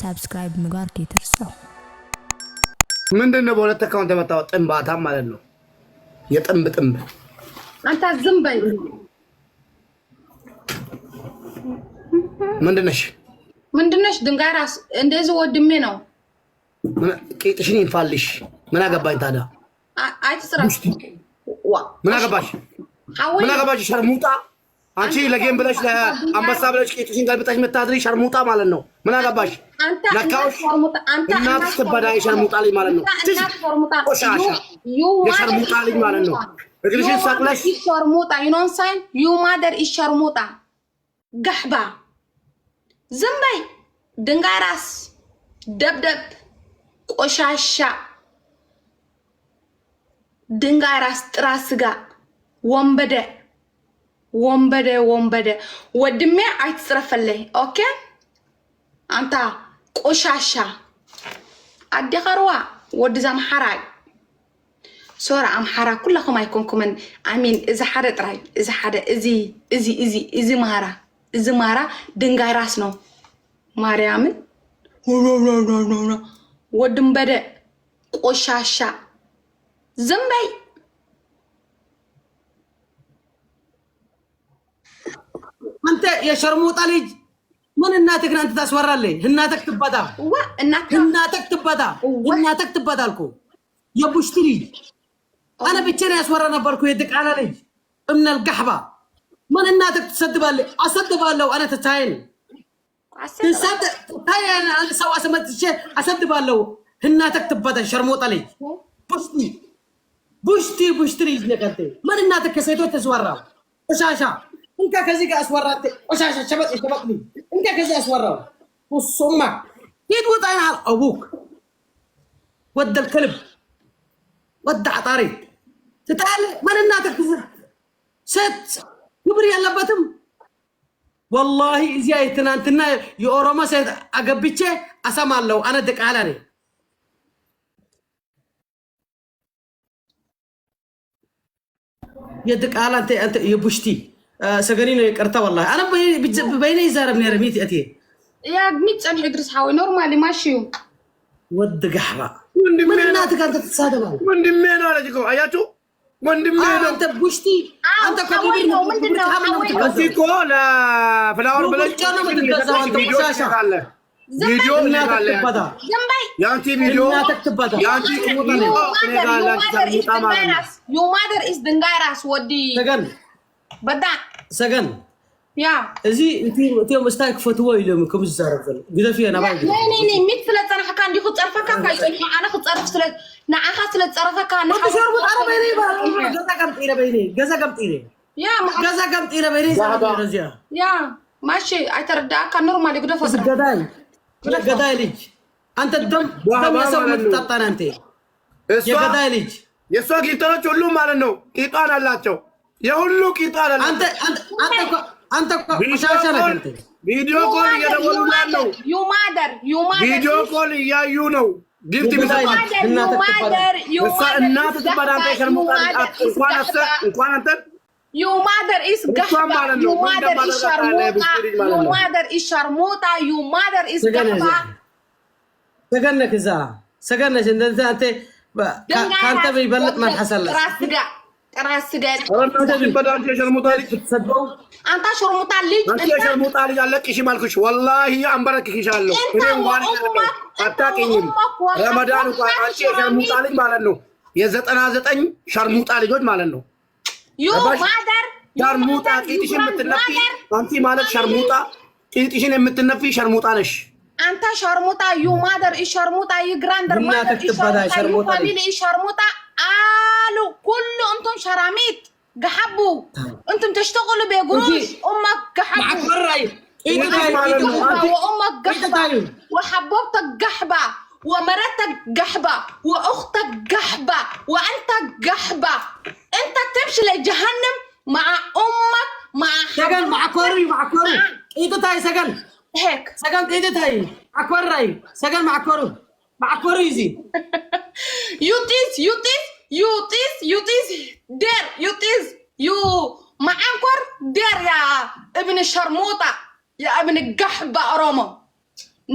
ሰብስክራይብ ምግባር ከይትርሳው ምንድነው በሁለት አካውንት የመጣው ጥንባታ ማለት ነው። የጥንብ አንተ ዝም በይ። ምንድነሽ ድንጋይ ራስ እንደዚህ ወድሜ ነው ቂጥሽን ይንፋልሽ። ምን አገባኝ ታዲያ? አይትስራሽ ምን አገባሽ ሸርሙጣ። አንቺ ለጌም ብለሽ ለአንበሳ ብለሽ ቂጥሽን ገልብጠሽ የምታድሪ ሸርሙጣ ማለት ነው። ምን አገባሽ? ነካውሽ እናትሽ ትበዳይ ሸርሙጣ ልጅ ማለት ነው። ቆሻሻ የሸርሙጣ ልጅ ማለት ነው። እግርሽን ሰቅለሽ ሸርሙጣ ዩኖን ሳይን ዩ ማደር ሸርሙጣ ገሕባ ዝም በይ። ድንጋይ ራስ ደብደብ ቆሻሻ ድንጋይ ራስ ጥራ ስጋ ወንበደ ወድሜ አይትጽረፈለይ። ኦኬ አንታ ቆሻሻ አዲኸርዋ ወዲ ዘምሓራይ ሶራ አምሓራ ኩላኹም አይኮንኩምን። አሚን እዚ ሓደ ጥራይ እዚ ሓደ እዚ ማራ ድንጋይ ራስ ነው። ማርያምን ወድንበደ ቆሻሻ ዝም በይ። አንተ የሸርሙጣ ልጅ ምን እናትህ አንተ ታስወራለህ? እናትህ ትበታ እናትህ ትበታ አልኩ። የቡሽቲ ልጅ አነ ብቻዬን ያስወራ ነበርኩ። የድቃላ ልጅ እምነል ገሕባ ምን እናትህ ትሰድባለህ? አሰድባለሁ አነ ተታይን ታያን አንተ ሰው አሰመጥቼ አሰድባለሁ። እናትህ ትበታ ሸርሙጣ ልጅ ቡሽቲ ልጅ ነቀንተ ምን እናትህ ከሴቶች ተስወራ ቆሻሻ እንካ ከዚህ ጋር አስወራተ ቆሻሻ ሸበጥ ልጅ እንካ ከዚህ አስወራው ወሶማ ሂድ ወጣ ይናል አቡክ ወደ الكلب ወደ አጣሪ ትታለ ምን እናትህ ሴት ክብር ያለበትም والله እዚያ ትናንትና የኦሮሞ ሴት አገብቼ አሰማለሁ። አነ ደቃላ ነኝ። የደቃላ አንተ የቡሽቲ سجنين كرتا والله أنا بيني زارب نير ميت أتي يا ميت سنة إدرس حاوي نورمالي ماشيو ود قحبة من ناتك أنت تتصادم من دمينا على جكو أياتو من دمينا أنت بوشتي أنت كبير أنت كولا فلاور بلاش فيديو يا أنت فيديو يا أنت يو مادر إس دنجاراس ودي بدأ سجن يا زي انت مستاك فتوى اليوم كم زارك قد في انا باقي ني ميت فلت انا حكى عندي خد صرفك انا خد صرف فلت نعها فلت صرفك انا شرب انا بيني جزا كم طيره يا جزا كم طيره بيني يا ماشي ايترداك نورمالي قد فوت قداي ليج انت الدم يسوي متططن انت يا قداي ليج يسوع قيطانات ሁሉ ማለት ነው ቂጣን አላቸው የሁሉ ቂጣን አላቸው አንተ ሻሻ ቪዲዮ ኮል እየደወሉላት ነው ቪዲዮ ኮል እያዩ ነው ጊፍት ቢሰጣት እናት ትባዳንተ ሸርሙጣ እንኳን አንተ You mother is gahba. You mother is sharmuta. You mother is sharmuta. You mother is gahba. سجنك إذا سجنك أنت كانت بيبلغ من حصل. راسك. أنت بيبلغ شرموتا لي. أنت شرموتا لي. أنت شرموتا لي على كيش مالكش والله يا أمبارك كيش على. أتاكيني. رمضان وقال أنت شرموتا لي مالنو. يزت أنا زت أني شرموتا لي جود مالنو. You mother شرموطة كيتشين متنفي أنتي مالك شرموطة كيتشين متنفي شرموطة نش أنت شرموطة you mother إيش شرموطة you grandmother إيش شرموطة you family إيش شرموطة آلو كله أنتم شراميط جحبوا أنتم تشتغلوا بقروش أمك جحبوا معك برأي وأمك جحبة وحبوبتك جحبة ومرتك جحبة وأختك جحبة وأنت جحبة أنت تمشي لجهنم مع أمك مع سجن مع كوري إيه تاي سجن هيك سجن إيه تاي مع كوري سجن مع كوري زي you مع أنكر دير يا ابن الشرموطة يا ابن الجحبة أرومو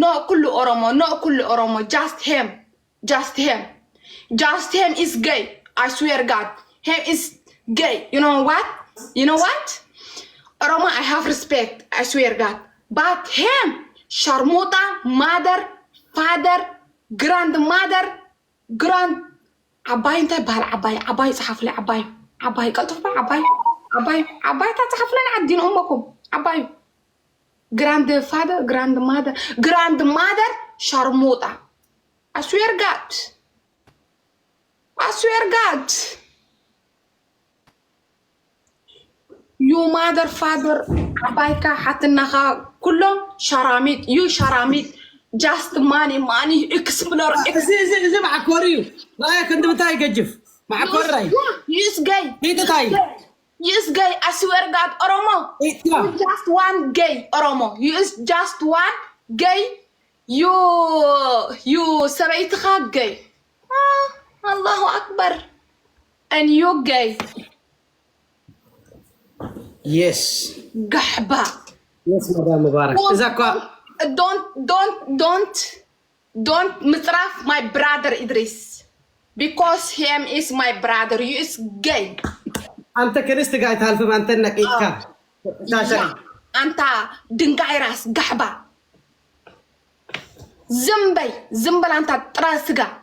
not كل أورومو not كل أورومو just him is gay I swear God him is gay you know what Oromo I have respect I swear God but him Sharmuta mother father grandmother عباي انت بهال عباي صحف لي عباي قلت عباي تصحف لنا عدين امكم عباي grandfather grandmother Sharmuta I swear God you mother father عبايكا حتنخا كلهم شراميط you شراميط just money explore زي مع كوريو رايك انت متى يقجف مع كوري يس جاي انت تاي يس جاي I swear God Oromo you just one gay Oromo you is just one gay you سبعيتها gay الله أكبر and you gay yes قحبة yes مدام مبارك don't متراف my brother إدريس because him is my brother you is gay أنت كنست قاعد تهالف ما أنت إنك إيكا أنت دنقاي راس قحبة زنبل أنت تراسقة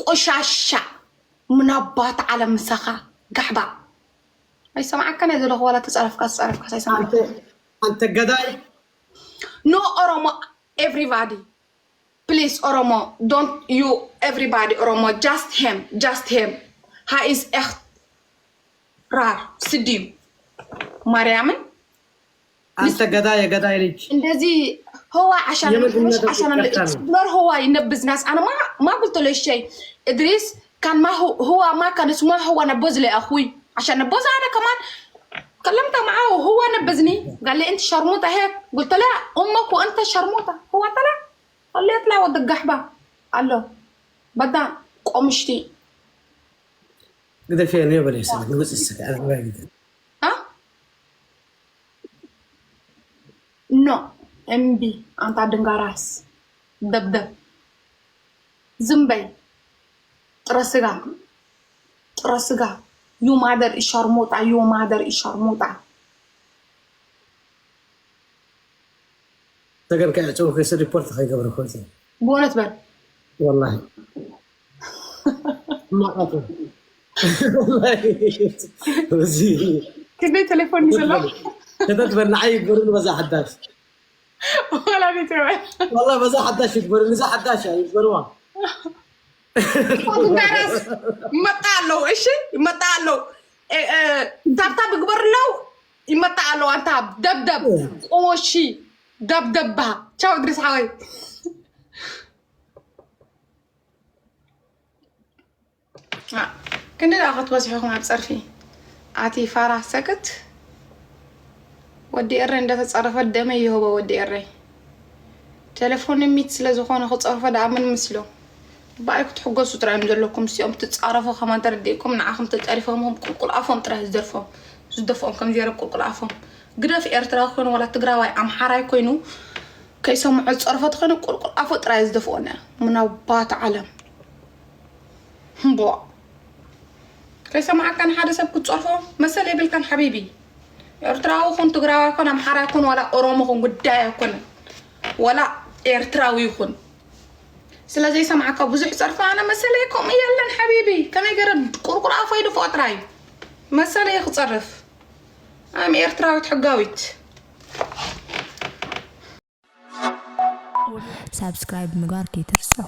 قشاشة منبات على مسخة قحبة أي سمعك كان يدلغ ولا تسألفك أي سمعك أنت قداي no Oromo everybody please Oromo don't you everybody Oromo just him ha is echt raar سديم مريم أنت قداي ليش እንደዚህ هو عشان الاكسبلور هو ينبذ ناس انا ما قلت له شيء ادريس كان ما كان اسمه هو نبذ لي اخوي عشان نبذ انا كمان كلمت معاه وهو نبذني قال لي انت شرموطه هيك قلت لا امك وانت شرموطه هو طلع قال لي اطلع ود القحبه قال له بدا قمشتي قدر فين يا بني سمع نبص السكه انا ما اقدر ها نو امبي انت دنگاراس دبدب زنبي رسغا يو مادر إشارموتا تقدر كأ تسوي كيس ريبورت خي قبل خوتي بونت بر والله ما قطع والله وزي كده تليفوني سلام كده تبرنعي يقولون بزا حداش ولا بيتوي والله بزا حداش يقولون بزا حداش يقولون دنگاراس مطالو ايشي مطالو تابتاب قبر لو يمطالو انت دبدب اوشي دبدبها تشاو ادريس حوي كنت اخذت وصفكم عم تصرفي عتي فرح سكت ودي اري انده تصرفت دمي يهو ودي اري تليفون ميت سلازخونه خو تصرفه دعمن مسلو بايك تحقصوا ترى مدلكم سيوم تتصرفوا كمان ترديكم نعاكم تتعرفهم كل عفهم ترى زدرفهم زدفهم كم زيارة كل عفهم قد في إرترا خونوا ولا تقراوي عم حراي كوينو كيسمعوا تصرفات خونوا كل عفو ترى زدفونا منوبات علم بوا كيسمع كان حدا سبكوا تصرفوا مثلا يبل كان حبيبي إرترا خون تقراوي كون عم حراي كون ولا أرومو خون قدايا كون ولا إرتراوي خون سلازي سمعك بزح صرفة أنا مسألة يكم يلا حبيبي كان يقرد قرقر عفايد فوق راي مسألة يختصرف أنا إيرتراوي تحقاويت سبسكرايب مقاركي ترسو